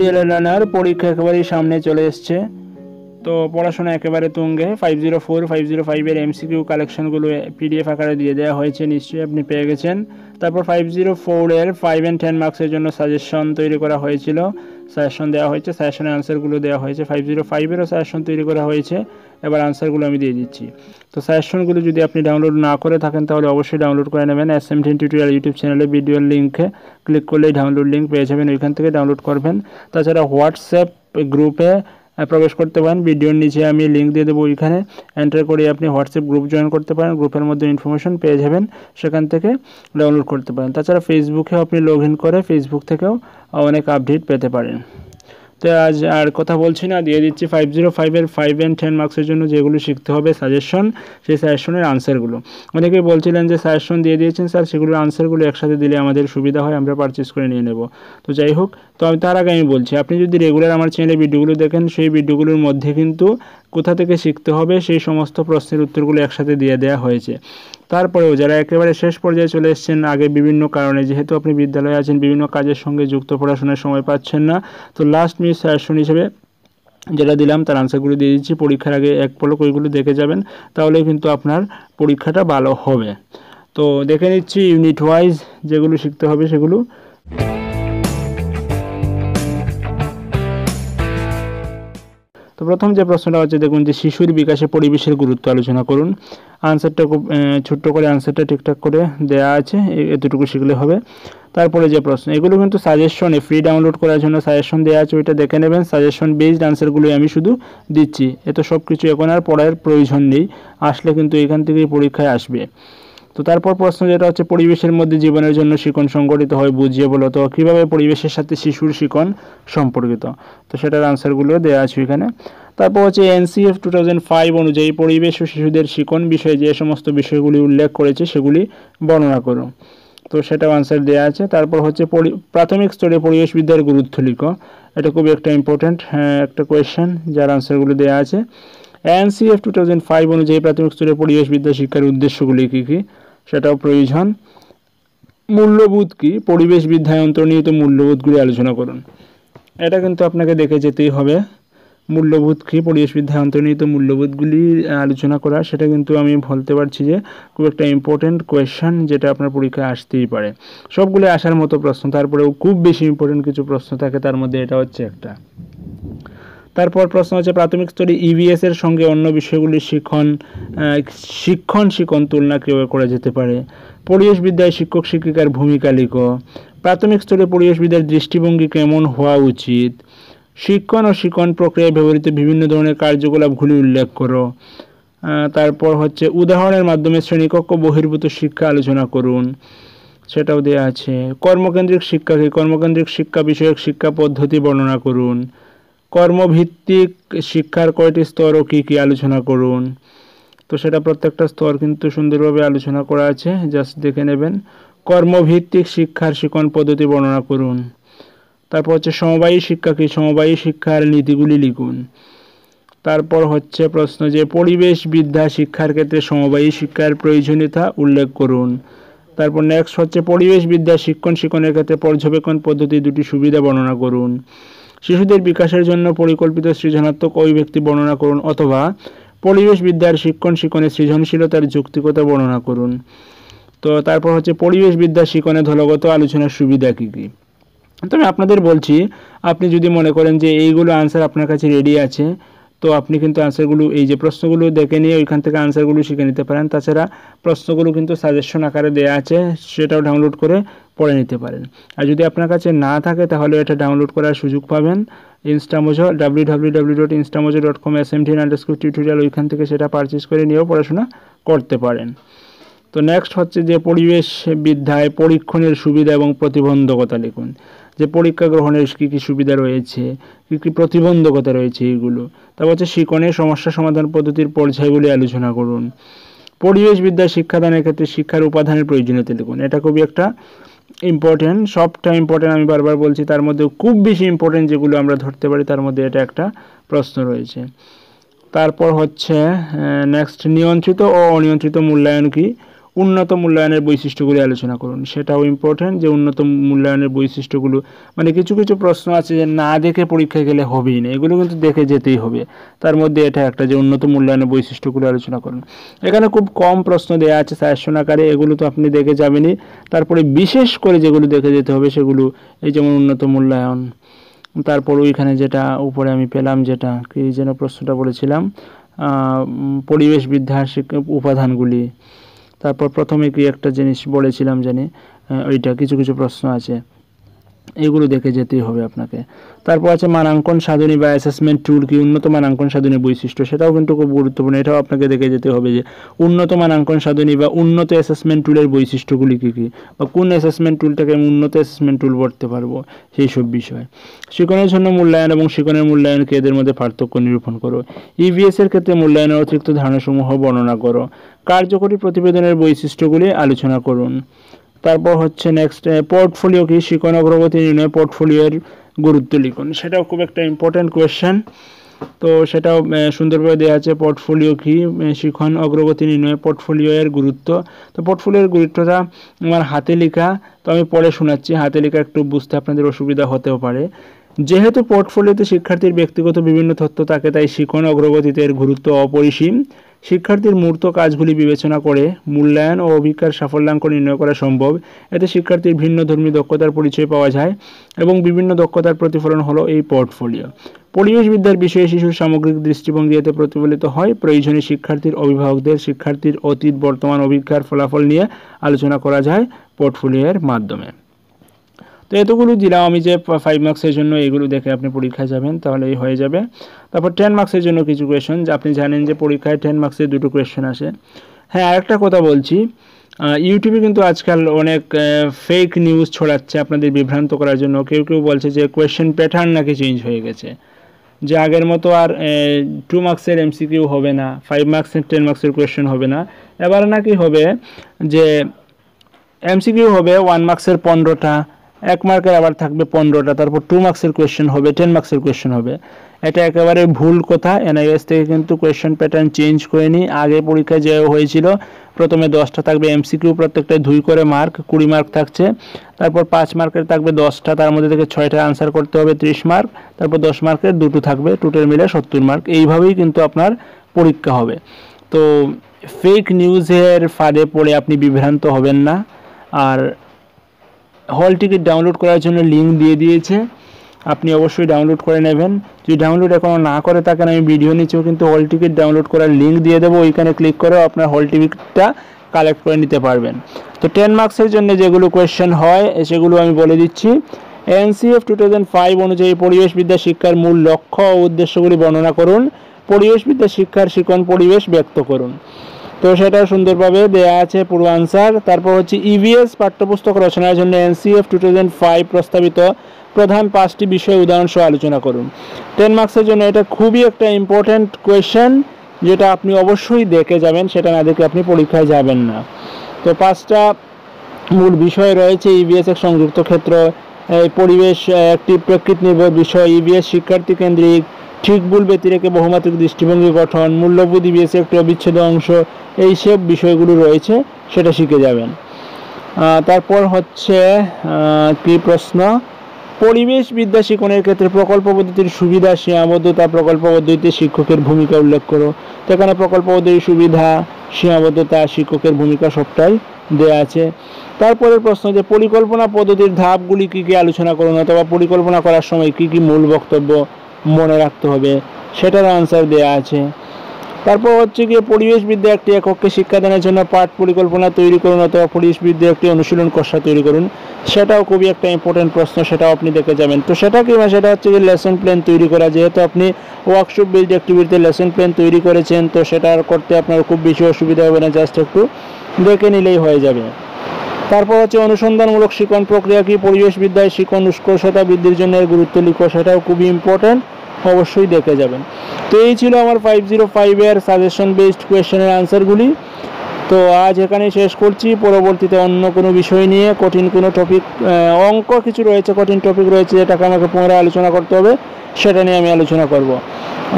Deer learner, পরীক্ষা একেবারেই সামনে চলে এসছে। তো পড়াশোনা একেবারে তুঙ্গে। 504 505 এমসিকিউ কালেকশনগুলো পিডিএফ আকারে দিয়ে দেওয়া হয়েছে, নিশ্চয়ই আপনি পেয়ে গেছেন। তারপর 504 5 and 10 মার্কসের জন্য সাজেশন তৈরি করা হয়েছিল, সাজেশন দেওয়া হয়েছে, সাজেশনের আনসারগুলো দেওয়া হয়েছে। 505-এরও সাজেশন তৈরি করা হয়েছে, এবার আনসারগুলো আমি দিয়ে দিচ্ছি। তো সাজেশনগুলো যদি আপনি ডাউনলোড না করে থাকেন তাহলে অবশ্যই ডাউনলোড করে নেবেন। SMDN টিউটোরিয়াল ইউটিউব চ্যানেলে ভিডিওর লিঙ্কে ক্লিক করলেই ডাউনলোড লিঙ্ক পেয়ে যাবেন, ওইখান থেকে ডাউনলোড করবেন। তাছাড়া হোয়াটসঅ্যাপ গ্রুপে প্রবেশ করতে পারেন, ভিডিওর নিচে আমি লিঙ্ক দিয়ে দেবো, ওইখানে এন্টার করে আপনি হোয়াটসঅ্যাপ গ্রুপ জয়েন করতে পারেন, গ্রুপের মধ্যে ইনফরমেশন পেয়ে যাবেন, সেখান থেকে ডাউনলোড করতে পারেন। তাছাড়া ফেসবুকেও আপনি লগ ইন করে ফেসবুক থেকেও অনেক আপডেট পেতে পারেন। তো আজ আর কথা বলছি না, দিয়ে দিচ্ছি 505-এর 5 and 10 মার্কসের জন্য যেগুলো শিখতে হবে সাজেশন, সেই সাজেশনের আনসারগুলো। অনেকেই বলছিলেন যে সাজেশন দিয়ে দিয়েছেন স্যার, সেগুলোর আনসারগুলো একসাথে দিলে আমাদের সুবিধা হয়, আমরা পারচেস করে নিয়ে নেব। তো যাই হোক, তো আমি তার আগে আমি বলছি, আপনি যদি রেগুলার আমার চ্যানেলে ভিডিওগুলো দেখেন, সেই ভিডিওগুলোর মধ্যে কিন্তু কোথা থেকে শিখতে হবে সেই সমস্ত প্রশ্নের উত্তরগুলো একসাথে দিয়ে দেওয়া হয়েছে। তারপরেও যারা একেবারে শেষ পর্যায়ে চলে এসেছেন, আগে বিভিন্ন কারণে, যেহেতু আপনি বিদ্যালয়ে আছেন, বিভিন্ন কাজের সঙ্গে যুক্ত, পড়াশোনার সময় পাচ্ছেন না, তো লাস্ট মিনিট সাজেশন হিসেবে যেটা দিলাম তার আনসারগুলো দিয়ে দিচ্ছি। পরীক্ষার আগে এক পলক ওইগুলো দেখে যাবেন, তাহলে কিন্তু আপনার পরীক্ষাটা ভালো হবে। তো দেখে নিচ্ছি ইউনিট ওয়াইজ যেগুলো শিখতে হবে সেগুলো। তো প্রথম যে প্রশ্নটা হচ্ছে, দেখুন যে শিশুর বিকাশে পরিবেশের গুরুত্ব আলোচনা করুন। আনসারটা খুব ছোট্ট করে আনসারটা ঠিকঠাক করে দেওয়া আছে, এতটুকু শিখলে হবে। তারপরে যে প্রশ্ন, এগুলো কিন্তু সাজেশনে ফ্রি ডাউনলোড করার জন্য সাজেশন দেওয়া আছে, ওইটা দেখে নেবেন। সাজেশন বেসড আনসারগুলোই আমি শুধু দিচ্ছি, এত সব কিছু এখন আর পড়ার প্রয়োজন নেই, আসলে কিন্তু এখান থেকেই পরীক্ষায় আসবে। তো তারপর প্রশ্ন যেটা হচ্ছে, পরিবেশের মধ্যে জীবনের জন্য শিখন সংগঠিত হয়, বুঝিয়ে বলো তো কীভাবে পরিবেশের সাথে শিশুর শিখন সম্পর্কিত। তো সেটার আনসারগুলো দেওয়া আছে এখানে। তারপর হচ্ছে NCF 2005 অনুযায়ী পরিবেশ ও শিশুদের শিখন বিষয়ে যে সমস্ত বিষয়গুলি উল্লেখ করেছে সেগুলি বর্ণনা করো। তো সেটাও আনসার দেওয়া আছে। তারপর হচ্ছে প্রাথমিক স্তরে পরিবেশবিদ্যার গুরুত্ব লিখো। এটা খুব একটা ইম্পর্ট্যান্ট একটা কোয়েশ্চেন, যার আনসারগুলো দেওয়া আছে। NCF 2005 অনুযায়ী প্রাথমিক স্তরে পরিবেশবিদ্যা শিক্ষার উদ্দেশ্যগুলি কী কী, সেটাও প্রয়োজন। মূল্যবোধ কি, পরিবেশবিদ্যায় অন্তর্নিহিত মূল্যবোধগুলি আলোচনা করুন। এটা কিন্তু আপনাকে দেখে যেতেই হবে, মূল্যবোধ কি, পরিবেশবিদ্যায় অন্তর্নিহিত মূল্যবোধগুলি আলোচনা করা, সেটা কিন্তু আমি বলতে পারছি যে খুব একটা ইম্পর্টেন্ট কোয়েশ্চেন, যেটা আপনার পরীক্ষায় আসতেই পারে। সবগুলো আসার মতো প্রশ্ন, তারপরেও খুব বেশি ইম্পর্টেন্ট কিছু প্রশ্ন থাকে, তার মধ্যে এটা হচ্ছে একটা। তারপর প্রশ্ন হচ্ছে, প্রাথমিক স্তরে EVS এর সঙ্গে অন্য বিষয়গুলির শিক্ষণ তুলনা কীভাবে করা যেতে পারে। পরিবেশবিদ্যায় শিক্ষক শিক্ষিকার ভূমিকা লিখো। প্রাথমিক স্তরে পরিবেশবিদ্যার দৃষ্টিভঙ্গি কেমন হওয়া উচিত। শিক্ষণ ও শিক্ষণ প্রক্রিয়ায় ব্যবহৃত বিভিন্ন ধরনের কার্যকলাপগুলি উল্লেখ করো। তারপর হচ্ছে, উদাহরণের মাধ্যমে শ্রেণীকক্ষ বহির্ভূত শিক্ষা আলোচনা করুন, সেটাও দেওয়া আছে। কর্মকেন্দ্রিক শিক্ষা কি, কর্মকেন্দ্রিক শিক্ষা বিষয়ক শিক্ষা পদ্ধতি বর্ণনা করুন। কর্মভিত্তিক শিক্ষার কয়টি স্তর ও কী কী আলোচনা করুন। তো সেটা প্রত্যেকটা স্তর কিন্তু সুন্দরভাবে আলোচনা করা আছে, জাস্ট দেখে নেবেন। কর্মভিত্তিক শিক্ষার শিক্ষণ পদ্ধতি বর্ণনা করুন। তারপর হচ্ছে, সমবায়ী শিক্ষা কি, সমবায়ী শিক্ষার নীতিগুলি লিখুন। তারপর হচ্ছে প্রশ্ন যে, পরিবেশবিদ্যা শিক্ষার ক্ষেত্রে সমবায়ী শিক্ষার প্রয়োজনীয়তা উল্লেখ করুন। তারপর নেক্সট হচ্ছে, পরিবেশবিদ্যা শিক্ষণের ক্ষেত্রে পর্যবেক্ষণ পদ্ধতি দুটি সুবিধা বর্ণনা করুন। শিশুদের বিকাশের জন্য পরিকল্পিত সৃজনাত্মক অভিব্যক্তি বর্ণনা করুন, অথবা পরিবেশবিদ্যার শিক্ষণের সৃজনশীলতার যৌক্তিকতা বর্ণনা করুন। তো তারপর হচ্ছে, পরিবেশবিদ্যা শিক্ষণে দলগত আলোচনার সুবিধা কী কী। তো আমি আপনাদের বলছি, আপনি যদি মনে করেন যে এইগুলো আনসার আপনার কাছে রেডি আছে, তো আপনি কিন্তু আনসারগুলো, এই যে প্রশ্নগুলো দেখে নিয়ে ওইখান থেকে আনসারগুলো শিখে নিতে পারেন। তাছাড়া প্রশ্নগুলো কিন্তু সাজেশন আকারে দেওয়া আছে, সেটাও ডাউনলোড করে পড়ে নিতে পারেন। আর যদি আপনার কাছে না থাকে তাহলে এটা ডাউনলোড করার সুযোগ পাবেন ইনস্টামোজো, www.instamojo.com SMDN_tutorial, ওইখান থেকে সেটা পারচেস করে নিয়েও পড়াশোনা করতে পারেন। তো নেক্সট হচ্ছে যে, পরিবেশ বিদ্যায় পরীক্ষণের সুবিধা এবং প্রতিবন্ধকতা লিখুন। যে পরীক্ষা গ্রহণের কী কী সুবিধা রয়েছে, কী কী প্রতিবন্ধকতা রয়েছে এইগুলো। তারপর হচ্ছে, শিক্ষণের সমস্যা সমাধান পদ্ধতির পর্যায়গুলি আলোচনা করুন। পরিবেশবিদ্যায় শিক্ষাদানের ক্ষেত্রে শিক্ষার উপাদানের প্রয়োজনীয়তা লিখুন। এটা খুবই একটা ইম্পর্টেন্ট, সবটা ইম্পর্টেন্ট, আমি বারবার বলছি, তার মধ্যে খুব বেশি ইম্পর্টেন্ট যেগুলো আমরা ধরতে পারি তার মধ্যে এটা একটা প্রশ্ন রয়েছে। তারপর হচ্ছে নেক্সট, নিয়ন্ত্রিত ও অনিয়ন্ত্রিত মূল্যায়ন কি। উন্নত মূল্যায়নের বৈশিষ্ট্যগুলি আলোচনা করুন। সেটাও ইম্পর্টেন্ট যে উন্নত মূল্যায়নের বৈশিষ্ট্যগুলো, মানে কিছু কিছু প্রশ্ন আছে যে না দেখে পরীক্ষায় গেলে হবেই না, এগুলো কিন্তু দেখে যেতেই হবে। তার মধ্যে এটা একটা যে উন্নত মূল্যায়নের বৈশিষ্ট্যগুলো আলোচনা করুন। এখানে খুব কম প্রশ্ন দেওয়া আছে সাজেশন আকারে, এগুলো তো আপনি দেখে যাবেনই। তারপরে বিশেষ করে যেগুলো দেখে যেতে হবে সেগুলো এই যেমন উন্নত মূল্যায়ন, তারপর ওইখানে যেটা উপরে আমি পেলাম, যেটা কি যেন প্রশ্নটা বলেছিলাম, পরিবেশবিদ্যার উপাদানগুলি, তারপর প্রথমে কি একটা জিনিস বলেছিলাম জানি, ওইটা কিছু কিছু প্রশ্ন আছে, এগুলো দেখে যেতেই হবে আপনাকে। তারপর আছে মানাঙ্কন সাধনী বা অ্যাসেসমেন্ট টুল কি, উন্নত মানাঙ্কন সাধনী বৈশিষ্ট্য, সেটাও কিন্তু খুব গুরুত্বপূর্ণ, এটাও আপনাকে দেখে যেতে হবে যে উন্নত মানাঙ্কন সাধনী বা উন্নত অ্যাসেসমেন্ট টুলের বৈশিষ্ট্যগুলি কী কী, বা কোন অ্যাসেসমেন্ট টুলটাকে আমি উন্নত অ্যাসেসমেন্ট টুল বলতে পারবো, সেই সব বিষয়। শিক্ষণের জন্য মূল্যায়ন এবং শিক্ষণের মূল্যায়নকে এদের মধ্যে পার্থক্য নিরূপণ করো। ইভিএস এর ক্ষেত্রে মূল্যায়নের অতিরিক্ত ধারণাসমূহ বর্ণনা করো। কার্যকরী প্রতিবেদনের বৈশিষ্ট্যগুলি আলোচনা করুন। তারপর হচ্ছে নেক্সট, পোর্টফোলিও কি, শিক্ষণ অগ্রগতি নির্ণয়ে পোর্টফোলিওর গুরুত্ব লিখুন। সেটাও খুব একটা ইম্পর্ট্যান্ট কোয়েশ্চেন, তো সেটাও সুন্দরভাবে দেওয়া আছে। পোর্টফোলিও কি, শিক্ষণ অগ্রগতি নির্ণয়ে পোর্টফোলিও এর গুরুত্ব। তো পোর্টফোলিওর গুরুত্বটা আমার হাতে লেখা, তো আমি পড়ে শোনাচ্ছি, হাতে লেখা একটু বুঝতে আপনাদের অসুবিধা হতেও পারে। যেহেতু পোর্টফোলিওতে শিক্ষার্থীর ব্যক্তিগত বিভিন্ন তথ্য থাকে, তাই শিক্ষণ অগ্রগতিতে এর গুরুত্ব অপরিসীম। শিক্ষার্থীর মূর্ত কাজগুলি বিবেচনা করে মূল্যায়ন ও অভিজ্ঞতার সাফল্যাঙ্ক নির্ণয় করা সম্ভব। এতে শিক্ষার্থীর ভিন্নধর্মী দক্ষতার পরিচয় পাওয়া যায় এবং বিভিন্ন দক্ষতার প্রতিফলন হলো এই পোর্টফোলিও। পরিবেশবিদ্যার বিষয়ে শিশুর সামগ্রিক দৃষ্টিভঙ্গি এতে প্রতিফলিত হয়। প্রয়োজনে শিক্ষার্থীর অভিভাবকদের শিক্ষার্থীর অতীত বর্তমান অভিজ্ঞতার ফলাফল নিয়ে আলোচনা করা যায় পোর্টফোলিওর মাধ্যমে। তো এতগুলো দিলাম আমি যে 5 মার্কসের জন্য, এগুলো দেখে আপনি পরীক্ষায় যাবেন তাহলেই হয়ে যাবে। তারপর 10 মার্কসের জন্য কিছু কোয়েশন, যে আপনি জানেন যে পরীক্ষায় 10 মার্কসের দুটো কোয়েশন আসে। হ্যাঁ, আরেকটা কথা বলছি, ইউটিউবে কিন্তু আজকাল অনেক ফেক নিউজ ছড়াচ্ছে আপনাদের বিভ্রান্ত করার জন্য। কেউ কেউ বলছে যে কোয়েশ্চেন প্যাটার্ন নাকি চেঞ্জ হয়ে গেছে, যে আগের মতো আর 2 মার্কসের এমসিকিউ হবে না, 5 মার্কসের 10 মার্কসের কোয়েশ্চেন হবে না, এবার নাকি হবে যে এমসিকিউ হবে 1 মার্কসের 15টা, 1 মার্কের আবার থাকবে 15টা, তারপর 2 মার্কসের কোয়েশ্চেন হবে, 10 মার্কসের কোয়েশ্চেন হবে। এটা একেবারে ভুল কথা। এনআইএস থেকে কিন্তু কোয়েশ্চেন প্যাটার্ন চেঞ্জ করেনি। আগে পরীক্ষায় যে হয়েছিল, প্রথমে 10টা থাকবে এমসিকিউ, প্রত্যেকটায় 2 করে মার্ক, 20 মার্ক থাকছে। তারপর 5 মার্কের থাকবে 10টা, তার মধ্যে থেকে 6টা আনসার করতে হবে, 30 মার্ক। তারপর 10 মার্কের 2টো থাকবে, টোটাল মিলে 70 মার্ক। এইভাবেই কিন্তু আপনার পরীক্ষা হবে। তো ফেক নিউজের ফাঁদে পড়ে আপনি বিভ্রান্ত হবেন না। আর হল টিকিট ডাউনলোড করার জন্য লিঙ্ক দিয়ে দিয়েছে, আপনি অবশ্যই ডাউনলোড করে নেবেন। যদি ডাউনলোড এখনও না করে থাকেন, আমি ভিডিও নিচেও কিন্তু হল টিকিট ডাউনলোড করার লিঙ্ক দিয়ে দেবো, ওইখানে ক্লিক করেও আপনার হল টিকিটটা কালেক্ট করে নিতে পারবেন। তো 10 মার্কসের জন্য যেগুলো কোয়েশ্চেন হয় সেগুলো আমি বলে দিচ্ছি। এনসিএফ 2005 অনুযায়ী পরিবেশবিদ্যা শিক্ষার মূল লক্ষ্য ও উদ্দেশ্যগুলি বর্ণনা করুন। পরিবেশবিদ্যা শিক্ষার শিক্ষণ পরিবেশ ব্যক্ত করুন। তো সেটা সুন্দরভাবে দেয়া আছে পুরো আনসার। তারপর হচ্ছে ইভিএস পাঠ্যপুস্তক রচনার জন্য এনসিএফ 2005 প্রস্তাবিত প্রধান 5টি বিষয় উদাহরণ সহ আলোচনা করুন। 10 মার্কসের জন্য এটা খুবই একটা ইম্পর্ট্যান্ট কোয়েশ্চেন, যেটা আপনি অবশ্যই দেখে যাবেন, সেটা না দেখে আপনি পরীক্ষায় যাবেন না। তো 5টা মূল বিষয় রয়েছে। ইভিএস এক সংযুক্ত ক্ষেত্র, পরিবেশ একটি প্রকৃতি নির্ভর বিষয়, ইভিএস শিক্ষার্থী কেন্দ্রিক, ঠিক ভুল ব্যতিরেকে বহুমাত্রিক দৃষ্টিভঙ্গি গঠন, মূল্যবোধ ইভিএস একটি অবিচ্ছেদ্য অংশ, এই সব বিষয়গুলো রয়েছে, সেটা শিখে যাবেন। তারপর হচ্ছে কি প্রশ্ন, পরিবেশ বিদ্যা শিক্ষণের ক্ষেত্রে প্রকল্প পদ্ধতির সুবিধা সীমাবদ্ধতা, প্রকল্প পদ্ধতিতে শিক্ষকের ভূমিকা উল্লেখ করো। তো এখানে প্রকল্প পদ্ধতির সুবিধা, সীমাবদ্ধতা, শিক্ষকের ভূমিকা সবটাই দেওয়া আছে। তারপরের প্রশ্ন, যে পরিকল্পনা পদ্ধতির ধাপগুলি কী কী আলোচনা করুন, অথবা পরিকল্পনা করার সময় কী কী মূল বক্তব্য মনে রাখতে হবে, সেটার আনসার দেওয়া আছে। তারপর হচ্ছে গিয়ে পরিবেশবিদ্যা একটি এককে শিক্ষাদানের জন্য পাঠ পরিকল্পনা তৈরি করুন, অথবা পরিবেশবিদ্যা একটি অনুশীলন খসড়া তৈরি করুন। সেটাও খুবই একটা ইম্পর্টেন্ট প্রশ্ন, সেটাও আপনি দেখে যাবেন। তো সেটা কি, সেটা হচ্ছে যে লেসন প্ল্যান তৈরি করা। যেহেতু আপনি ওয়ার্কশপ বেসড অ্যাক্টিভিটিতে লেসন প্ল্যান তৈরি করেছেন, তো সেটা করতে আপনার খুব বেশি অসুবিধা হবে না, জাস্ট একটু দেখে নিলেই হয়ে যাবে। তারপর হচ্ছে অনুসন্ধানমূলক শিক্ষণ প্রক্রিয়া কি, পরিবেশবিদ্যায় শিক্ষণ উৎকর্ষতা বৃদ্ধির জন্য এর গুরুত্ব লিখো। সেটাও খুবই ইম্পর্টেন্ট, অবশ্যই দেখে যাবেন। তো এই ছিল আমার 505 এর সাজেশন বেসড কোয়েশ্চেনের আনসারগুলি। তো আজ এখানেই শেষ করছি। পরবর্তীতে অন্য কোনো বিষয় নিয়ে কঠিন কোনো টপিক, অঙ্ক কিছু রয়েছে, কঠিন টপিক রয়েছে যেটাকে আমাকে পুনরায় আলোচনা করতে হবে, সেটা নিয়ে আমি আলোচনা করব।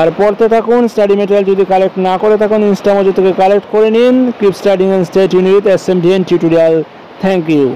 আর পড়তে থাকুন। স্টাডি মেটেরিয়াল যদি কালেক্ট না করে থাকুন ইনস্টামোজো থেকে কালেক্ট করে নিন। Keep studying and stay tuned with SMDN tutorial. Thank you.